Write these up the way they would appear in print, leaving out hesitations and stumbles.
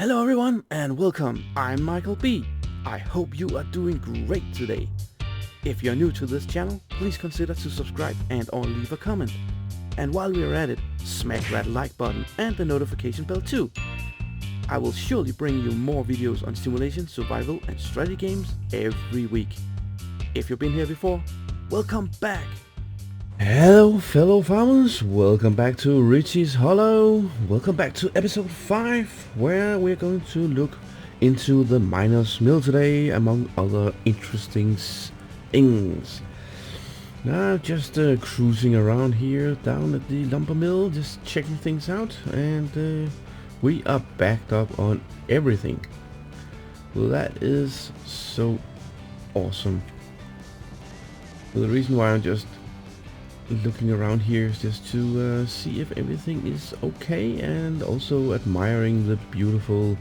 Hello everyone and welcome, I'm Michael B. I hope you are doing great today. If you're new to this channel, please consider to subscribe and or leave a comment. And while we're at it, smash that like button and the notification bell too. I will surely bring you more videos on simulation, survival and strategy games every week. If you've been here before, welcome back! Hello fellow farmers, welcome back to Riccis Hollow. Welcome back to episode 5, where we're going to look into the miner's mill today, among other interesting things. Now just cruising around here down at the lumber mill, just checking things out, and we are backed up on everything. That is so awesome. Well, the reason why I'm just looking around here is just to see if everything is okay, and also admiring the beautiful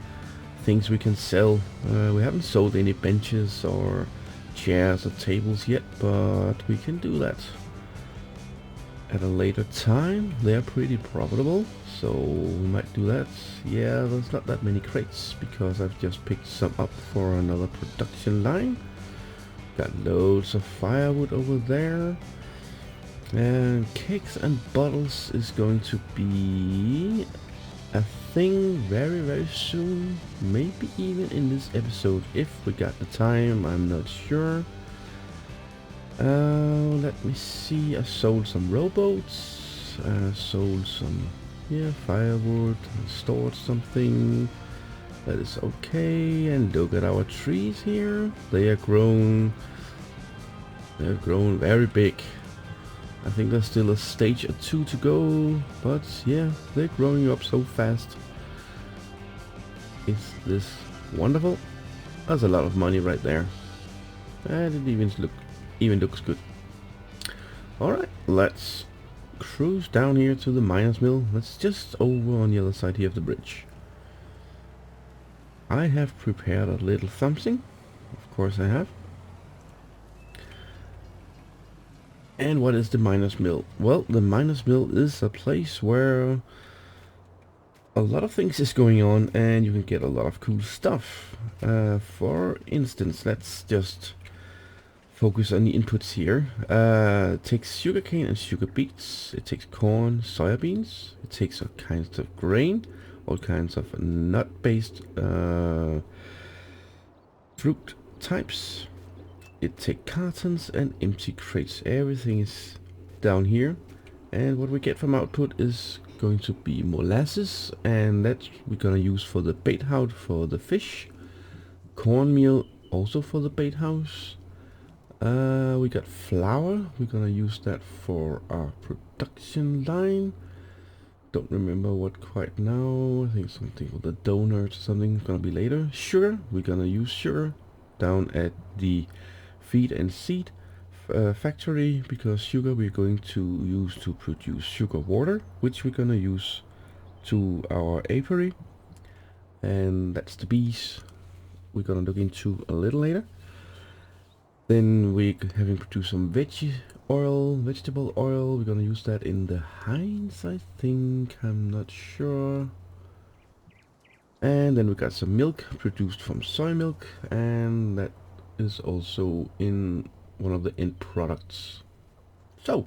things we can sell. We haven't sold any benches or chairs or tables yet, but we can do that at a later time. They're pretty profitable, so we might do that. Yeah, there's not that many crates because I've just picked some up for another production line. Got loads of firewood over there. And cakes and bottles is going to be a thing very soon, maybe even in this episode if we got the time. I'm not sure. Let me see. I sold some rowboats, sold some firewood, stored something. That is okay. And look at our trees here. They've grown very big. I think there's still a stage or two to go, but yeah, they're growing up so fast. Is this wonderful? That's a lot of money right there, and it even looks good. All right, let's cruise down here to the miner's mill. Let's just over on the other side here of the bridge. I have prepared a little something. Of course I have. And what is the miner's mill? Well, the miner's mill is a place where a lot of things is going on and you can get a lot of cool stuff. For instance, let's just focus on the inputs here. It takes sugarcane and sugar beets. It takes corn, soybeans. It takes all kinds of grain, all kinds of nut-based fruit types. It takes cartons and empty crates. Everything is down here, and what we get from output is going to be molasses, and that we're gonna use for the bait house for the fish. Cornmeal also for the bait house. We got flour. We're gonna use that for our production line. Don't remember what quite now. I think something for the donuts or something gonna be later. Sugar. We're gonna use sugar down at the feed and seed factory, because sugar we're going to use to produce sugar water, which we're gonna use to our apiary, and that's the bees we're gonna look into a little later. Then we're having produced some vegetable oil. We're gonna use that in the hinds, I think. I'm not sure. And then we got some milk produced from soy milk, and that is also in one of the end products. So,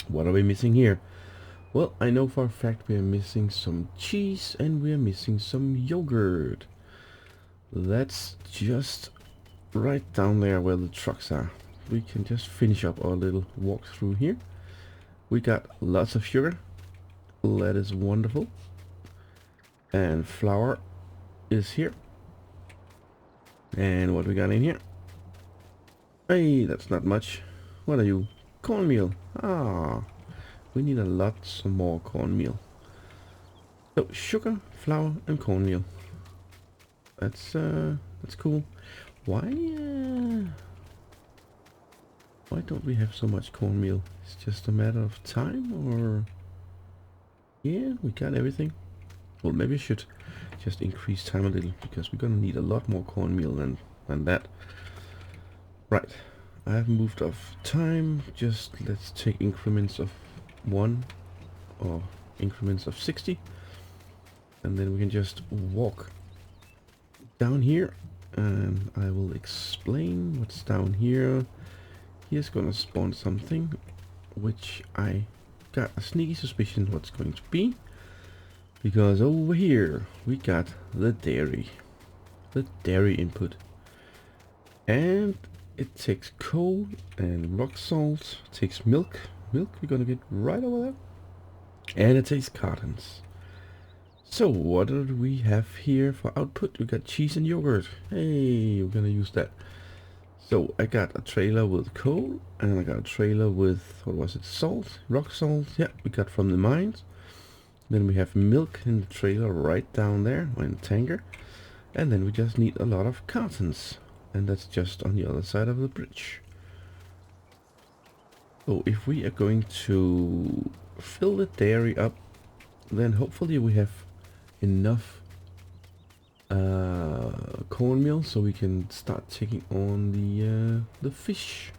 what are we missing here? Well, I know for a fact we are missing some cheese and we are missing some yogurt. That's just right down there where the trucks are. We can just finish up our little walkthrough here. We got lots of sugar. That is wonderful. And flour is here. And what we got in here? Hey, that's not much. What are you? Cornmeal. Ah, we need a lot some more cornmeal. So sugar, flour, and cornmeal. That's cool. Why don't we have so much cornmeal? It's just a matter of time, or yeah, we got everything. Well, maybe I should just increase time a little, because we're gonna need a lot more cornmeal than that. Right, I have moved off time. Just let's take increments of 1 or increments of 60, and then we can just walk down here, and I will explain what's down here. Here's gonna spawn something which I got a sneaky suspicion what's going to be, because over here we got the dairy input, and it takes coal and rock salt, it takes milk we're gonna get right over there, and it takes cartons. So what do we have here for output? We got cheese and yogurt. Hey, we're gonna use that. So I got a trailer with coal, and I got a trailer with, what was it, salt, rock salt, yeah, we got from the mines. Then we have milk in the trailer right down there, or in the tanker. And then we just need a lot of cartons, and that's just on the other side of the bridge. So if we are going to fill the dairy up, then hopefully we have enough cornmeal so we can start taking on the fishes.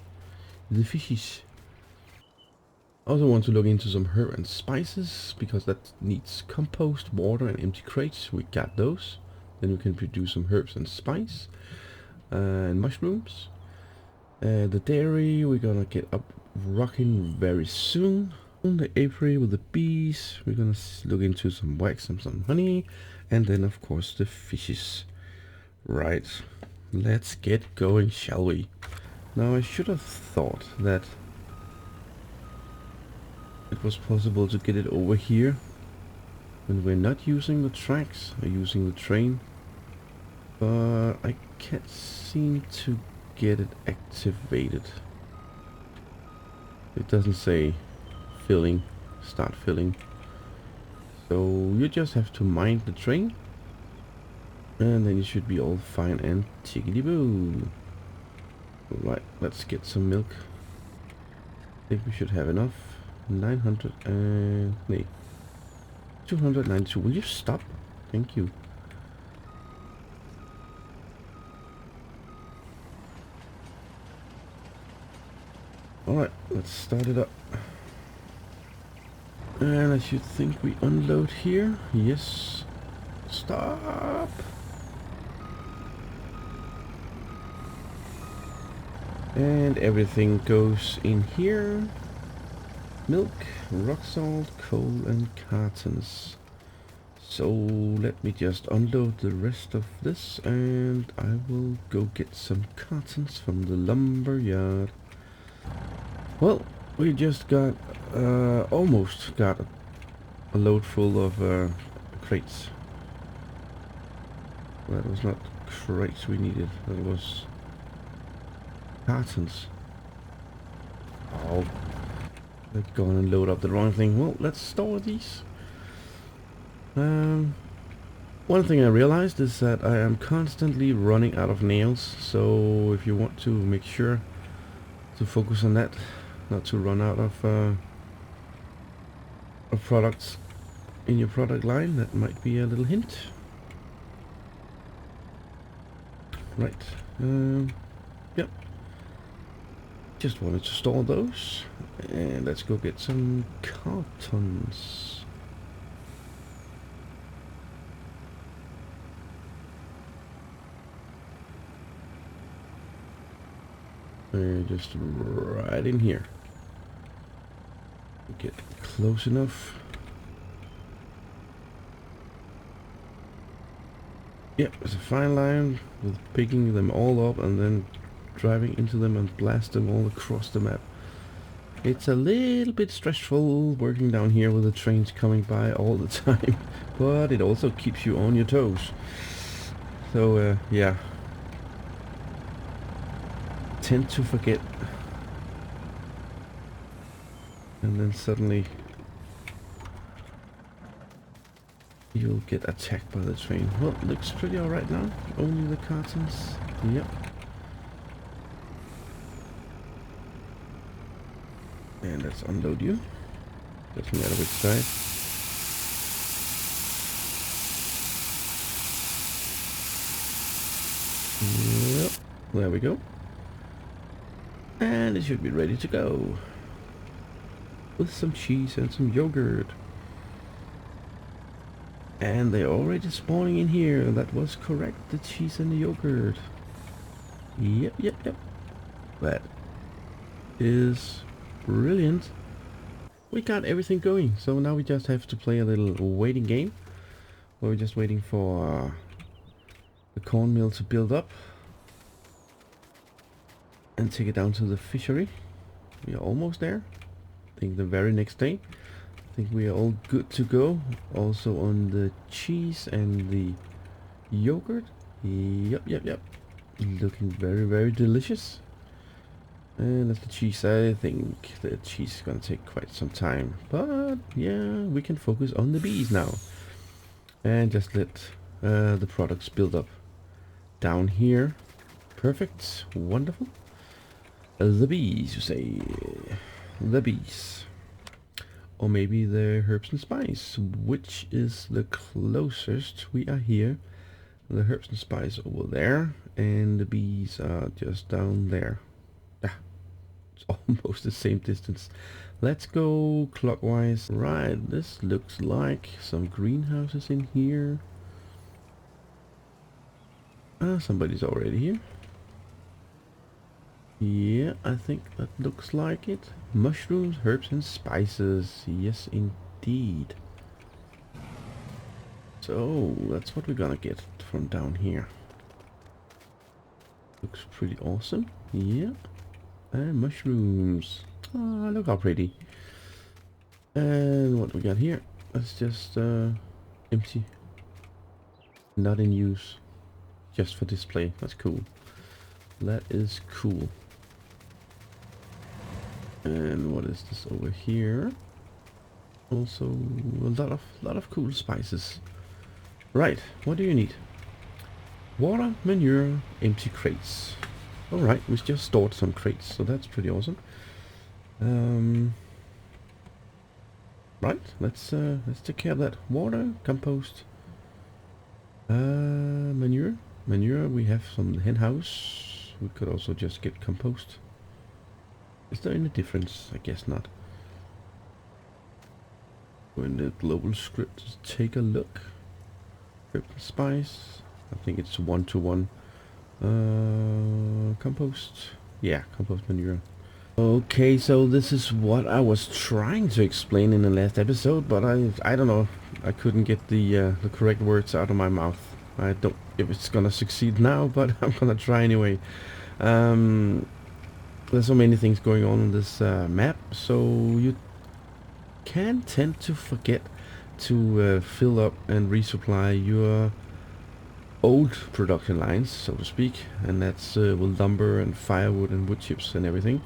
I also want to look into some herb and spices, because that needs compost, water, and empty crates. We got those. Then we can produce some herbs and spice and mushrooms. The dairy we're gonna get up rocking very soon. The apiary with the bees, we're gonna look into some wax and some honey, and then of course the fishes. Right, let's get going, shall we? Now I should have thought that it was possible to get it over here when we're not using the tracks or using the train, but I can't seem to get it activated. It doesn't say filling, start filling, so you just have to mind the train, and then you should be all fine and tickety-boo. Right, let's get some milk. I think we should have enough. 900 and... nee, 292. Will you stop? Thank you. Alright, let's start it up. And I should think we unload here. Yes. Stop! And everything goes in here. Milk, rock salt, coal, and cartons. So let me just unload the rest of this, and I will go get some cartons from the lumber yard. Well, we just got almost got a load full of crates. That was not crates we needed, that was cartons. Oh, they're gonna load up the wrong thing. Well, let's store these. One thing I realized is that I am constantly running out of nails, so if you want to make sure to focus on that, not to run out of products in your product line, that might be a little hint. Right, yep. Just wanted to store those, and let's go get some cartons. Just right in here. Get close enough. Yep, it's a fine line with picking them all up and then driving into them and blast them all across the map. It's a little bit stressful working down here with the trains coming by all the time, but it also keeps you on your toes. So yeah, tend to forget, and then suddenly you'll get attacked by the train. Well, it looks pretty alright now. Only the cartons. Yep. And let's unload you. Doesn't matter which side. Yep. There we go. And it should be ready to go. With some cheese and some yogurt. And they're already spawning in here. That was correct. The cheese and the yogurt. Yep, yep, yep. That is brilliant. We got everything going. So now we just have to play a little waiting game. We're just waiting for the corn meal to build up. And take it down to the fishery. We are almost there. I think the very next day. I think we are all good to go. Also on the cheese and the yogurt. Yep, yep, yep. Looking very, very delicious. And that's the cheese. I think the cheese is gonna take quite some time. But yeah, we can focus on the bees now. And just let the products build up down here. Perfect. Wonderful. The bees, you say. The bees. Or maybe the herbs and spice. Which is the closest? We are here. The herbs and spice over there. And the bees are just down there. Ah, it's almost the same distance. Let's go clockwise. Right, this looks like some greenhouses in here. Somebody's already here. Yeah, I think that looks like it. Mushrooms, herbs and spices. Yes, indeed. So, that's what we're gonna get from down here. Looks pretty awesome. Yeah. And mushrooms. Oh, look how pretty. And what we got here? That's just empty. Not in use. Just for display. That's cool. That is cool. And what is this over here? Also a lot of cool spices. Right, what do you need? Water, manure, empty crates. Alright, we just stored some crates, so that's pretty awesome. Right, let's take care of that. Water, compost, manure. Manure, we have some hen house. We could also just get compost. Is there any difference? I guess not. Go in the global script, take a look. Herb and spice. I think it's 1-to-1. Compost. Yeah, compost manure. Okay, so this is what I was trying to explain in the last episode, but I don't know. I couldn't get the correct words out of my mouth. I don't know if it's gonna succeed now, but I'm gonna try anyway. There's so many things going on this map, so you can tend to forget to fill up and resupply your old production lines, so to speak, and that's with lumber and firewood and wood chips and everything.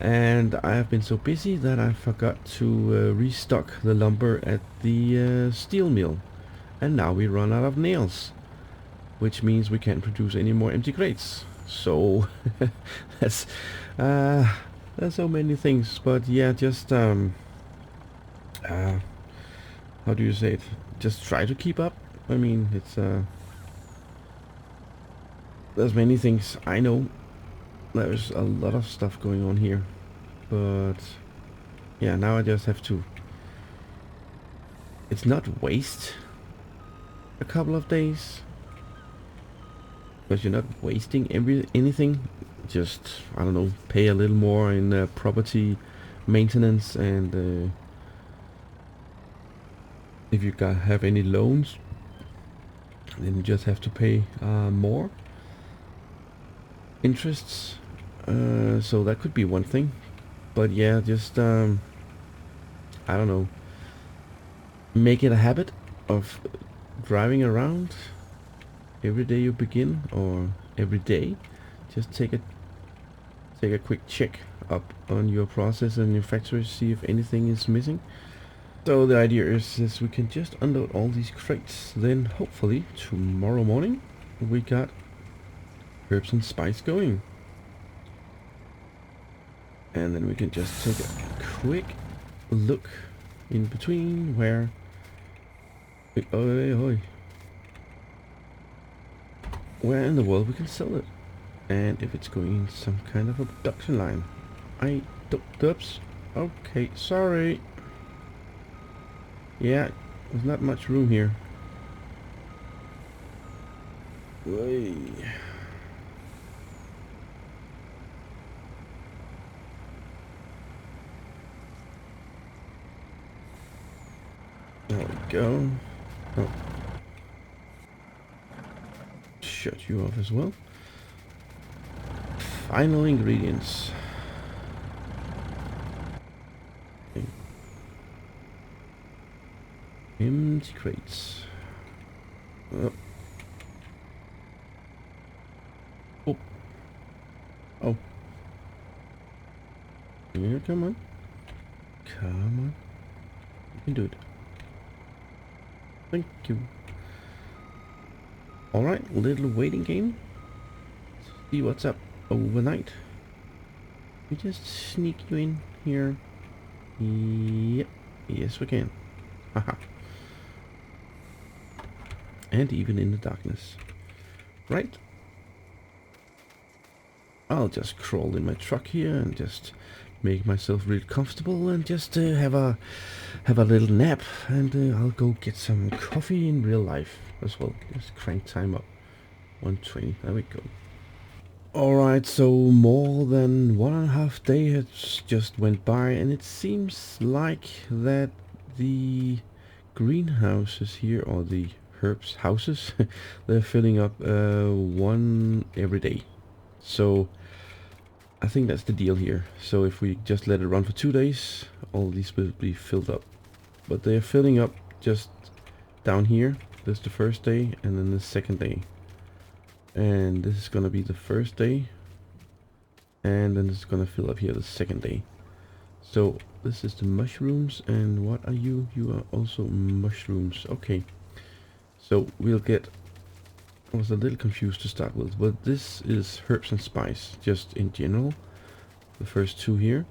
And I have been so busy that I forgot to restock the lumber at the steel mill, and now we run out of nails, which means we can't produce any more empty crates. So that's there's so many things, but yeah, just how do you say it? Just try to keep up. I mean, it's there's many things. I know there's a lot of stuff going on here, but yeah, now I just have to. It's not waste a couple of days, because you're not wasting anything. Just, I don't know, pay a little more in property maintenance, and if you have any loans, then you just have to pay more interests. So that could be one thing. But yeah, just I don't know, make it a habit of driving around every day you begin, or every day. Just take a quick check up on your process and your factory, see if anything is missing. So the idea is we can just unload all these crates, then hopefully tomorrow morning we got herbs and spice going. And then we can just take a quick look in between where where in the world we can sell it, and if it's going in some kind of a production line. Oops. Okay, sorry. Yeah, there's not much room here. Way. There we go. Oh. Shut you off as well. Final ingredients. Okay. Empty crates. Oh. Oh. Oh. Yeah, come on. Come on. You can do it. Thank you. Alright, little waiting game. See what's up overnight. We just sneak you in here. Yep. Yes, we can. Haha. And even in the darkness. Right. I'll just crawl in my truck here and just make myself real comfortable and just have a little nap, and I'll go get some coffee in real life as well. Just crank time up. 120. There we go. Alright, so more than 1.5 days has just went by, and it seems like that the greenhouses here, or the herbs houses, they're filling up one every day. So I think that's the deal here. So if we just let it run for 2 days, all these will be filled up. But they are filling up just down here. This is the first day, and then the second day. And this is gonna be the first day, and then it's gonna fill up here the second day. So this is the mushrooms, and what are you? You are also mushrooms. Okay. So we'll get... I was a little confused to start with, but this is herbs and spice, just in general. The first two here.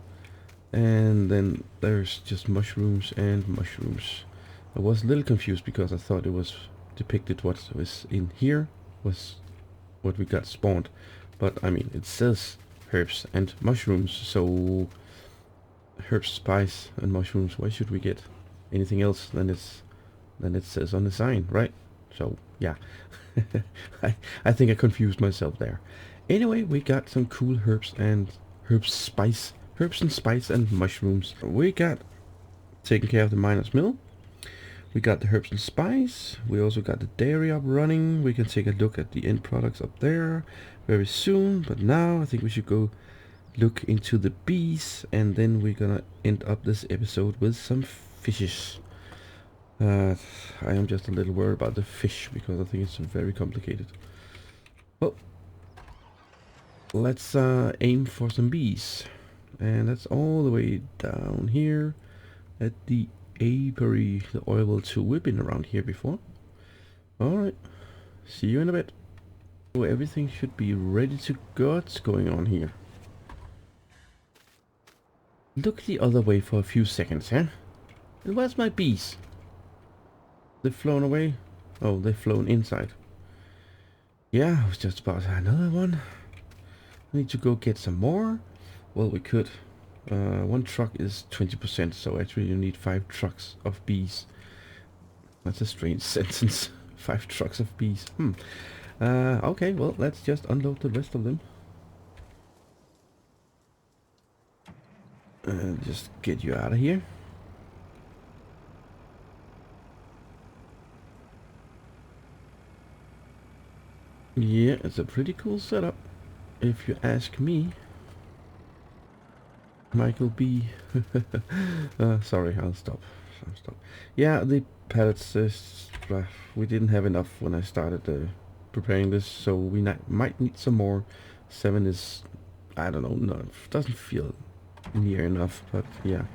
And then there's just mushrooms and mushrooms. I was a little confused because I thought it was depicted what was in here was what we got spawned. But I mean, it says herbs and mushrooms, so herbs, spice and mushrooms. Why should we get anything else than it says on the sign, right? So yeah. I think I confused myself there. Anyway, we got some cool herbs and spice and mushrooms. We got taken care of the miner's mill. We got the herbs and spice. We also got the dairy up running. We can take a look at the end products up there very soon. But now I think we should go look into the bees, and then we're gonna end up this episode with some fishes. I am just a little worried about the fish because I think it's very complicated. Well, let's aim for some bees, and that's all the way down here at the apiary, the oil tool. We've been around here before. Alright, see you in a bit. So everything should be ready to go. What's going on here? Look the other way for a few seconds, huh? And where's my bees? They've flown away? Oh, they've flown inside. Yeah, I was just about another one. I need to go get some more. Well, we could. One truck is 20%, so actually you need 5 trucks of bees. That's a strange sentence. 5 trucks of bees. Okay, well, let's just unload the rest of them. And just get you out of here. Yeah, it's a pretty cool setup, if you ask me. Michael B. Sorry, I'll stop. Yeah, the pallets, we didn't have enough when I started preparing this, so we might need some more. 7 is, I don't know, no, doesn't feel near enough, but yeah.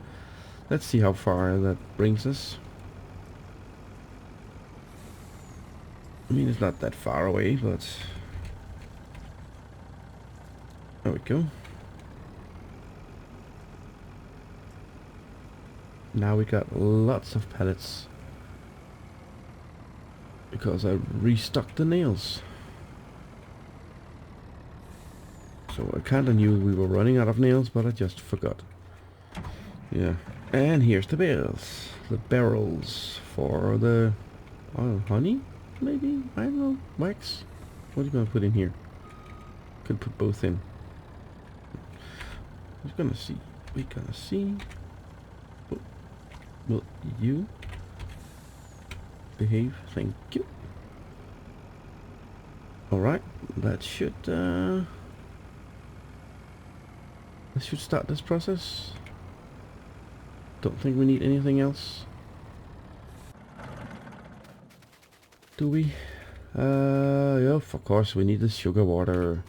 Let's see how far that brings us. I mean, it's not that far away, but... There we go. Now we got lots of pallets. Because I restocked the nails. So I kinda knew we were running out of nails, but I just forgot. Yeah. And here's the barrels. The barrels for the honey? Maybe? I don't know. Wax? What are you gonna put in here? Could put both in. We're gonna see. We're gonna see. Oh, will you behave? Thank you. Alright, that should start this process. Don't think we need anything else. Do we? Yeah, of course we need the sugar water.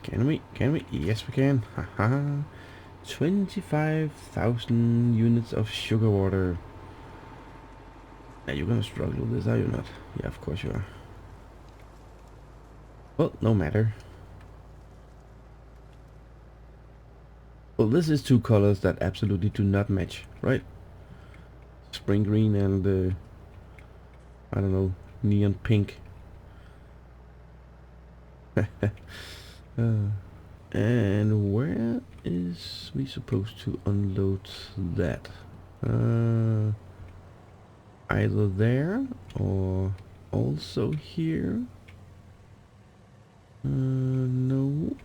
Can we? Can we? Yes, we can. Haha. 25,000 units of sugar water. Are you gonna struggle with this, are you not? Yeah, of course you are. Well, no matter. Well, this is two colors that absolutely do not match, right? Spring green and I don't know, neon pink. And where is we supposed to unload that? Either there or also here. No,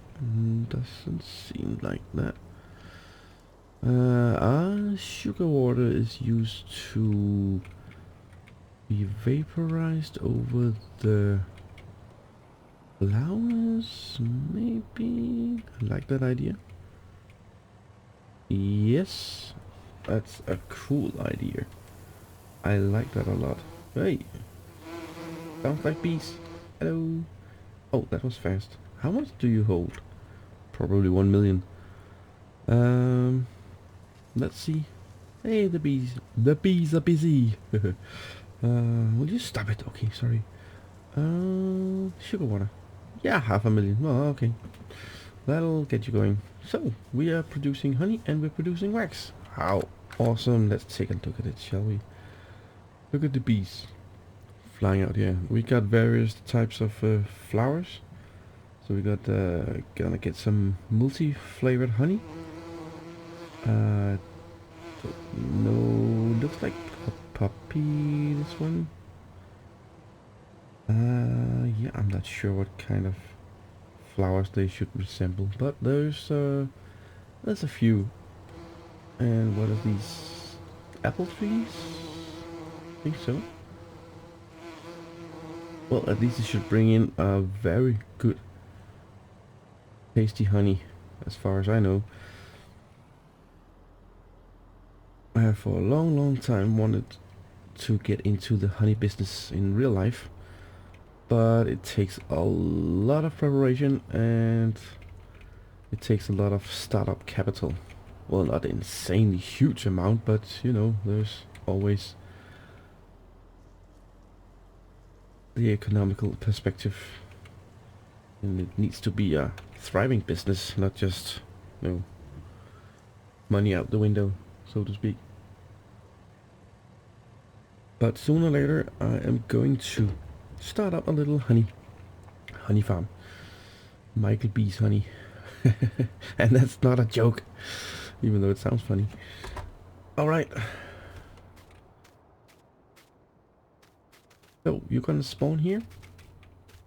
doesn't seem like that. Sugar water is used to be vaporized over the flowers, maybe? I like that idea. Yes, that's a cool idea. I like that a lot. Hey, sounds like bees. Hello. Oh, that was fast. How much do you hold? Probably 1 million. Let's see. Hey, the bees. The bees are busy. Will you stop it? Okay, sorry. Sugar water. Yeah, 500,000. Well, okay. That'll get you going. So, we are producing honey and we're producing wax. How awesome. Let's take a look at it, shall we? Look at the bees flying out here. We got various types of flowers. So we got gonna get some multi-flavored honey. No, looks like a puppy, this one. Yeah, I'm not sure what kind of flowers they should resemble, but there's a few. And what are these? Apple trees? I think so. Well, at least it should bring in a very good tasty honey, as far as I know. I have for a long time wanted to get into the honey business in real life, but it takes a lot of preparation and it takes a lot of startup capital. Well, not an insanely huge amount, but you know, there's always the economical perspective, and it needs to be a thriving business, not just, you know, money out the window, so to speak. But sooner or later I am going to start up a little honey farm. Michael B's honey. And that's not a joke, even though it sounds funny. Alright. So, you're gonna spawn here?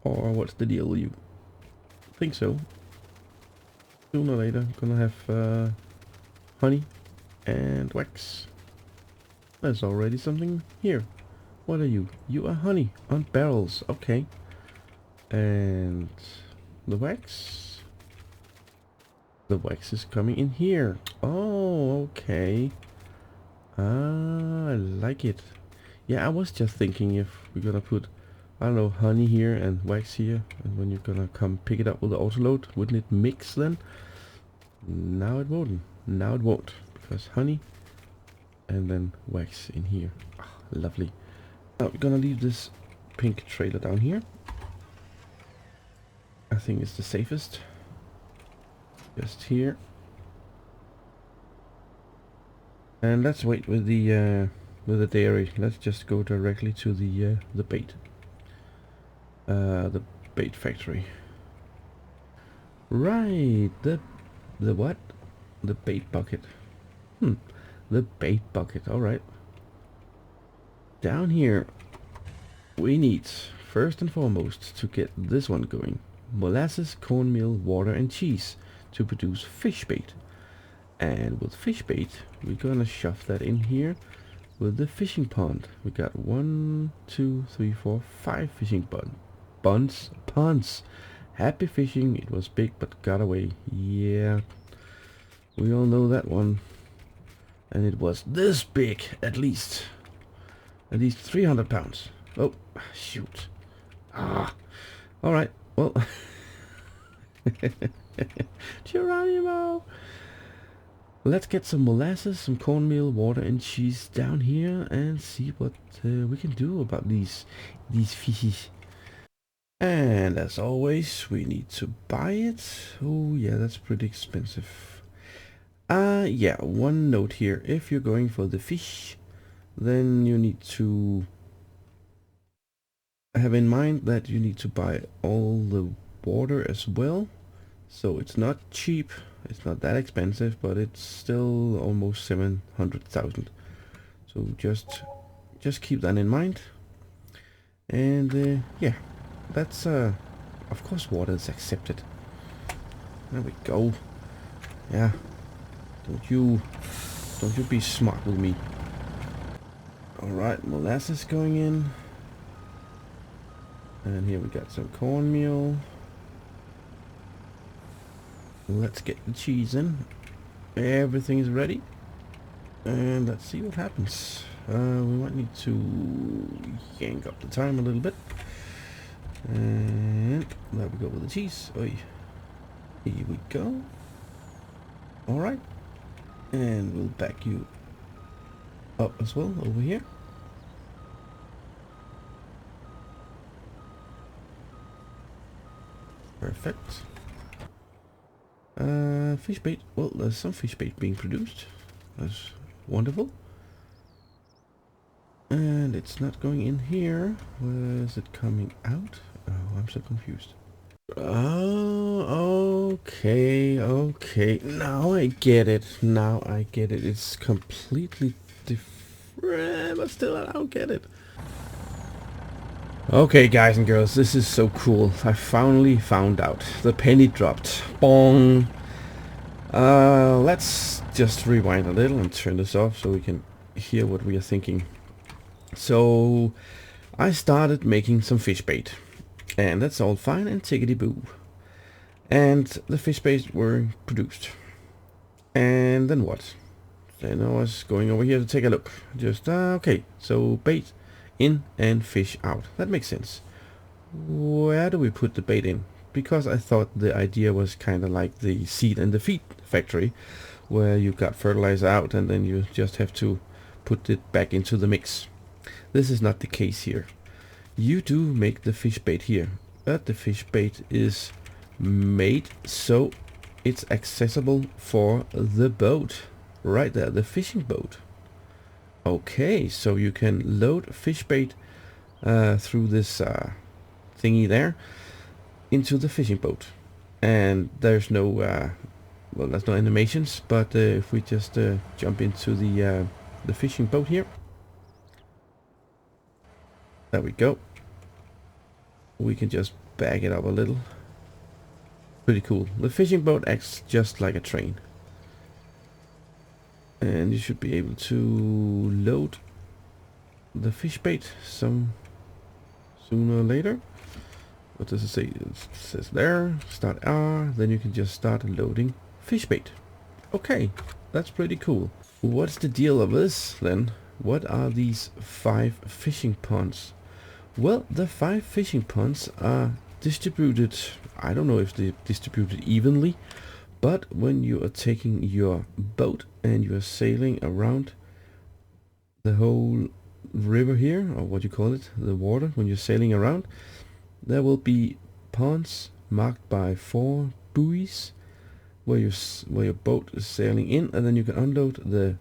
Or what's the deal with you? I think so. Sooner or later, gonna have honey and wax. There's already something here. What are you? You are honey on barrels. Okay. And the wax? The wax is coming in here. Oh, okay. Ah, I like it. Yeah, I was just thinking if we're gonna put, I don't know, honey here and wax here, and when you're gonna come pick it up with the autoload, wouldn't it mix then? Now it won't. Now it won't, because honey and then wax in here. Ah, lovely. Now we're gonna leave this pink trailer down here. I think it's the safest. Just here. And let's wait with the dairy. Let's just go directly to the bait. The bait factory. Right, the what? The bait bucket. The bait bucket, alright. Down here we need first and foremost, to get this one going, molasses, cornmeal, water and cheese to produce fish bait. And with fish bait, we're gonna shove that in here with the fishing pond. We got 1, 2, 3, 4, 5 fishing ponds. Happy fishing. It was big but got away. Yeah, we all know that one. And it was this big, at least 300 pounds. Oh, shoot. All right. Well, Geronimo. Let's get some molasses, some cornmeal, water and cheese down here and see what we can do about these fishes. And as always, we need to buy it. Oh yeah, that's pretty expensive. Yeah, one note here. If you're going for the fish, then you need to have in mind that you need to buy all the water as well. So it's not cheap, it's not that expensive, but it's still almost 700,000. So just keep that in mind. And yeah, that's of course water is accepted. There we go. Yeah, don't you be smart with me. All right, molasses going in, and here we got some cornmeal. Let's get the cheese in. Everything is ready, and let's see what happens. We might need to yank up the time a little bit, and there we go with the cheese. Oi. Here we go. All right, and we'll back you up as well over here. Perfect. Fish bait. Well, there's some fish bait being produced. That's wonderful. And it's not going in here. Where is it coming out? Oh, I'm so confused. Oh, okay. Now I get it. It's completely different, but still I don't get it. Okay, guys and girls, this is so cool. I finally found out. The penny dropped. Bong. Let's just rewind a little and turn this off so we can hear what we are thinking. So I started making some fish bait, and that's all fine and tickety-boo. And the fish baits were produced. And then what? Then I was going over here to take a look. Just, okay, so bait in and fish out. That makes sense. Where do we put the bait in? Because I thought the idea was kind of like the seed and the feed factory, where you got fertilizer out and then you just have to put it back into the mix. This is not the case here. You do make the fish bait here, but the fish bait is made so it's accessible for the boat. Right there, the fishing boat. Okay, so you can load fish bait through this thingy there into the fishing boat, and there's no well, there's no animations, but if we just jump into the fishing boat here, there we go. We can just back it up a little. Pretty cool. The fishing boat acts just like a train. And you should be able to load the fish bait some sooner or later. What does it say? It says there, start R, then you can just start loading fish bait. Okay, that's pretty cool. What's the deal of this then? What are these 5 fishing ponds? Well, the 5 fishing ponds are distributed, I don't know if they're distributed evenly, but when you are taking your boat and you are sailing around the whole river here, or what you call it, the water, when you're sailing around, there will be ponds marked by 4 buoys where your boat is sailing in, and then you can unload the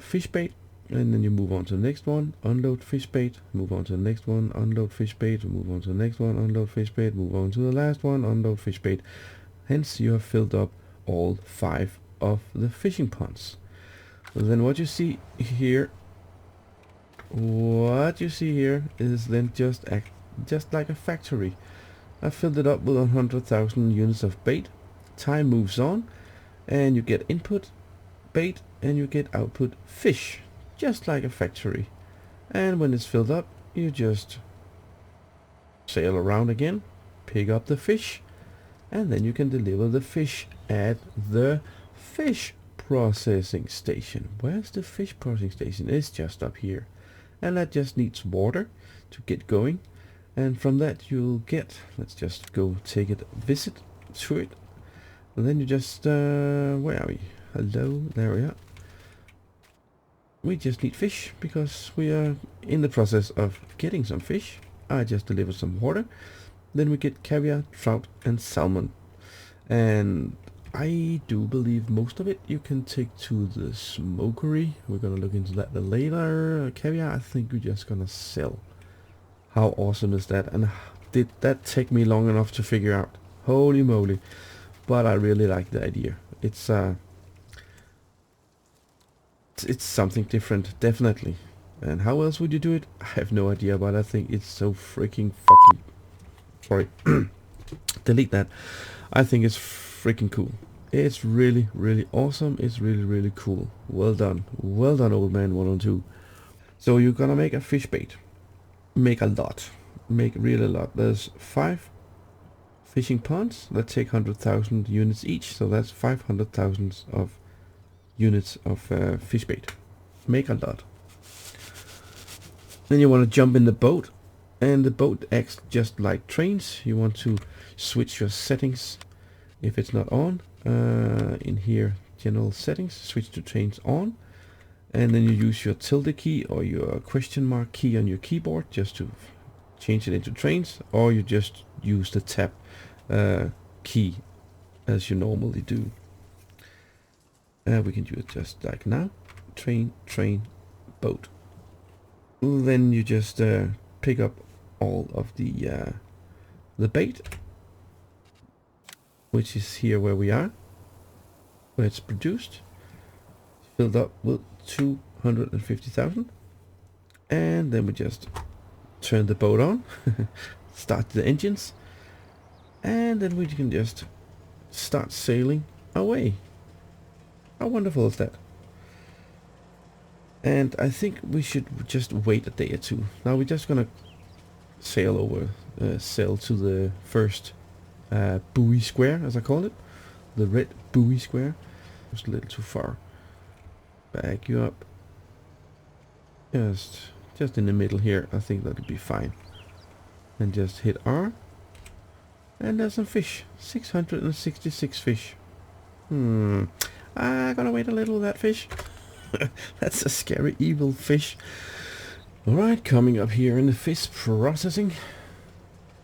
fish bait, and then you move on to the next one, unload fish bait, move on to the next one, unload fish bait, move on to the next one, unload fish bait, move on to the last one, unload fish bait. Hence you have filled up all 5 of the fishing ponds. And then what you see here is then just just like a factory. I filled it up with 100,000 units of bait. Time moves on, and you get input bait, and you get output fish, just like a factory. And when it's filled up, you just sail around again, pick up the fish, and then you can deliver the fish at the fish processing station. Where's the fish processing station? It's just up here, and that just needs water to get going. And from that you'll get, let's just go take a visit to it, and then you just where are we? Hello, there we are. We just need fish because we are in the process of getting some fish. I just delivered some water, then we get caviar, trout and salmon, and I do believe most of it you can take to the smokery. We're gonna look into that later. Caviar I think we're just gonna sell. How awesome is that? And did that take me long enough to figure out? Holy moly. But I really like the idea. It's something different, definitely. And how else would you do it? I have no idea, but I think it's so freaking fucking... Sorry. Delete that. I think it's freaking cool. It's really, really awesome. It's really, really cool. Well done. Well done, Oldman 112. So you're gonna make a fish bait. Make a lot. Make really a lot. There's 5 fishing ponds that take 100,000 units each. So that's 500,000 of units of fish bait. Make a lot. Then you want to jump in the boat, and the boat acts just like trains. You want to switch your settings if it's not on. In here, general settings, switch to trains on, and then you use your tilde key or your question mark key on your keyboard just to change it into trains, or you just use the tab key as you normally do. We can do it just like now. Train, boat. Then you just pick up all of the bait, which is here where we are, where it's produced, filled up with 250,000, and then we just turn the boat on, start the engines, and then we can just start sailing away. How wonderful is that? And I think we should just wait a day or two. Now we're just gonna sail to the first buoy square, as I call it, the red buoy square. Just a little too far. Back you up. Just in the middle here. I think that'll be fine. And just hit R. And there's some fish. 666 fish. I'm gonna wait a little with that fish. That's a scary evil fish. Alright, coming up here in the fish processing.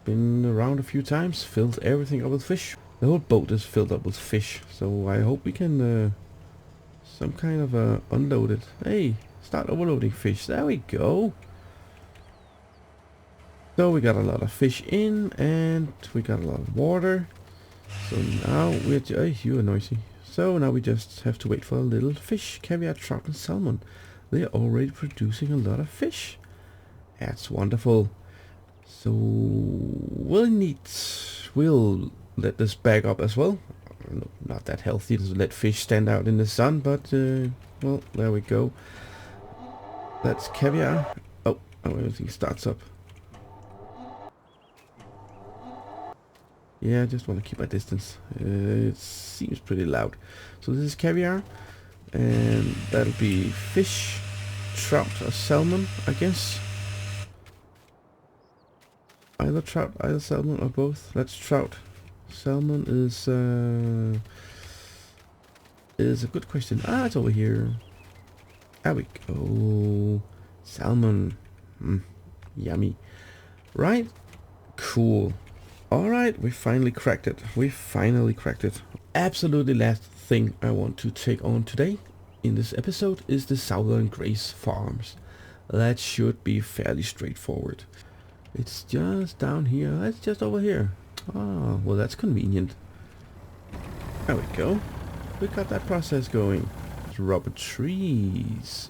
Been around a few times, filled everything up with fish. The whole boat is filled up with fish, so I hope we can some kind of unload it. Hey, start overloading fish. There we go. So we got a lot of fish in, and we got a lot of water. So now we're... Hey, you are noisy. So now we just have to wait for a little fish, caviar, trout and salmon. They are already producing a lot of fish. That's wonderful. So we'll let this bag up as well. Not that healthy to let fish stand out in the sun, but well, there we go. That's caviar. Oh, everything starts up. Yeah, I just want to keep my distance. It seems pretty loud. So this is caviar, and that'll be fish, trout or salmon, I guess. Either trout, either salmon, or both. That's trout. Salmon is a good question. Ah, it's over here. There we go. Salmon. Yummy. Right? Cool. Alright, we finally cracked it. Absolutely last thing I want to take on today in this episode is the Southern Grace Farms. That should be fairly straightforward. It's just down here. It's just over here. Oh, well that's convenient. There we go. We got that process going. Rubber trees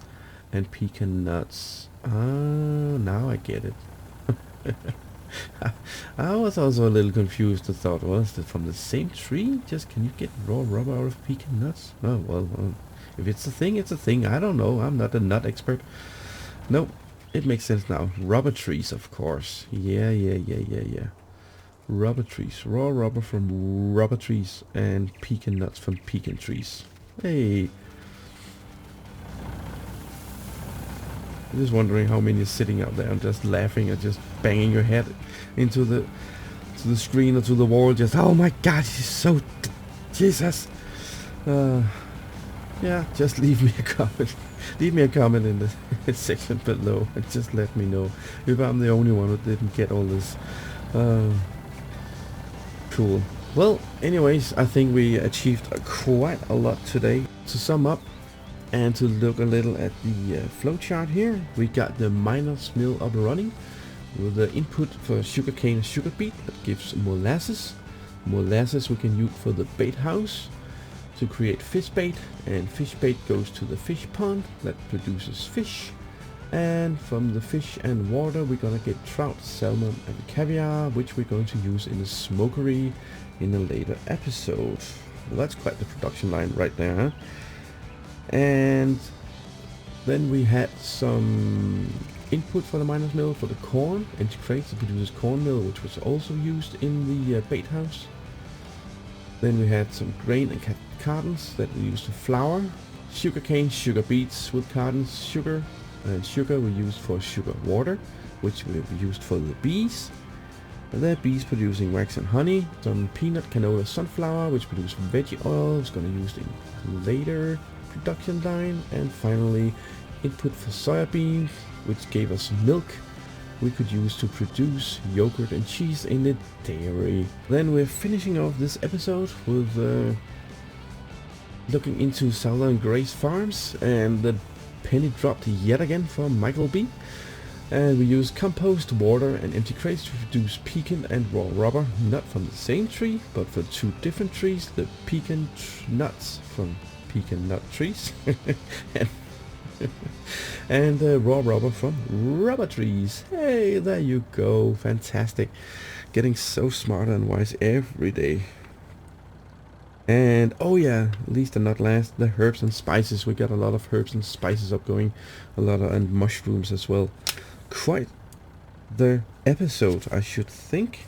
and pecan nuts. Ah, now I get it. I was also a little confused. I thought, was it from the same tree? Just can you get raw rubber out of pecan nuts? Oh, well, if it's a thing, it's a thing. I don't know. I'm not a nut expert. Nope. It makes sense now. Rubber trees, of course. Yeah. Rubber trees. Raw rubber from rubber trees and pecan nuts from pecan trees. Hey. I'm just wondering how many are sitting out there and just laughing and just banging your head into the screen or to the wall. Just, oh my god, he's so... Jesus. Yeah, just leave me a comment. Leave me a comment in the section below and just let me know if I'm the only one who didn't get all this. Cool. Well, anyways, I think we achieved quite a lot today. To sum up and to look a little at the flowchart here, we got the miners mill up and running with the input for sugarcane and sugar beet that gives molasses. Molasses we can use for the bait house to create fish bait, and fish bait goes to the fish pond that produces fish, and from the fish and water we're gonna get trout, salmon and caviar, which we're going to use in the smokery in a later episode. Well, that's quite the production line right there, huh? And then we had some input for the miners mill for the corn, empty crates that produces cornmeal, which was also used in the bait house. Then we had some grain and cartons that we used to flour, sugarcane, sugar beets with cartons, sugar, and sugar we used for sugar water, which we used for the bees. And the bees producing wax and honey, some peanut, canola, sunflower, which produce veggie oil, it's going to use in later production line. And finally, input for soybeans, which gave us milk we could use to produce yogurt and cheese in the dairy. Then we're finishing off this episode with looking into Southern Grace Farms, and the penny dropped yet again from Michael B. And we use compost, water and empty crates to produce pecan and raw rubber, not from the same tree, but for two different trees. The pecan nuts from pecan nut trees and raw rubber from rubber trees. Hey, there you go. Fantastic. Getting so smarter and wise every day. And oh yeah, least and not last, the herbs and spices. We got a lot of herbs and spices up going, and mushrooms as well. Quite the episode, I should think.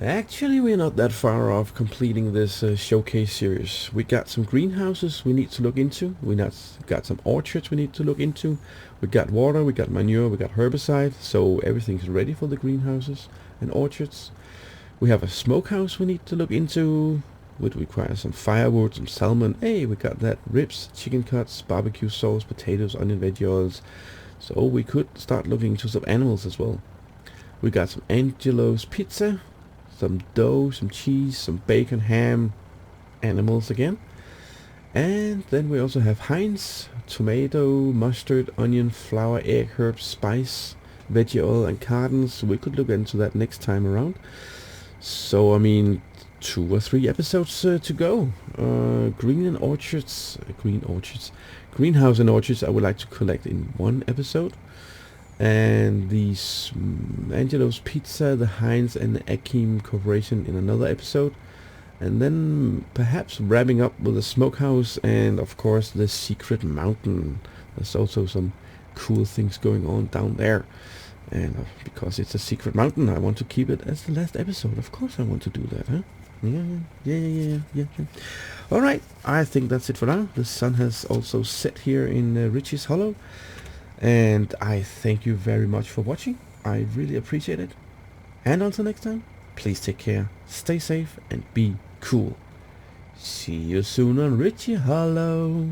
Actually, we're not that far off completing this showcase series. We got some greenhouses we need to look into. We got some orchards we need to look into. We got water, we got manure, we got herbicide. So everything's ready for the greenhouses and orchards. We have a smokehouse we need to look into. Would require some firewood, some salmon. Hey, we got that. Ribs, chicken cuts, barbecue sauce, potatoes, onion, veggie oils. So we could start looking into some animals as well. We got some Angelo's pizza, some dough, some cheese, some bacon, ham, animals again. And then we also have Heinz, tomato, mustard, onion, flour, egg, herbs, spice, veggie oil and cartons. We could look into that next time around. So I mean, 2 or 3 episodes to go. Greenhouse and orchards I would like to collect in 1 episode. And the Angelo's Pizza, the Heinz and the Akeem Corporation in another episode. And then perhaps wrapping up with the smokehouse and of course the secret mountain. There's also some cool things going on down there. And because it's a secret mountain, I want to keep it as the last episode. Of course I want to do that, huh? Yeah. Alright, I think that's it for now. The sun has also set here in Riccis Hollow. And I thank you very much for watching. I really appreciate it. And until next time, please take care, stay safe and be cool. See you soon on Riccis Hollow.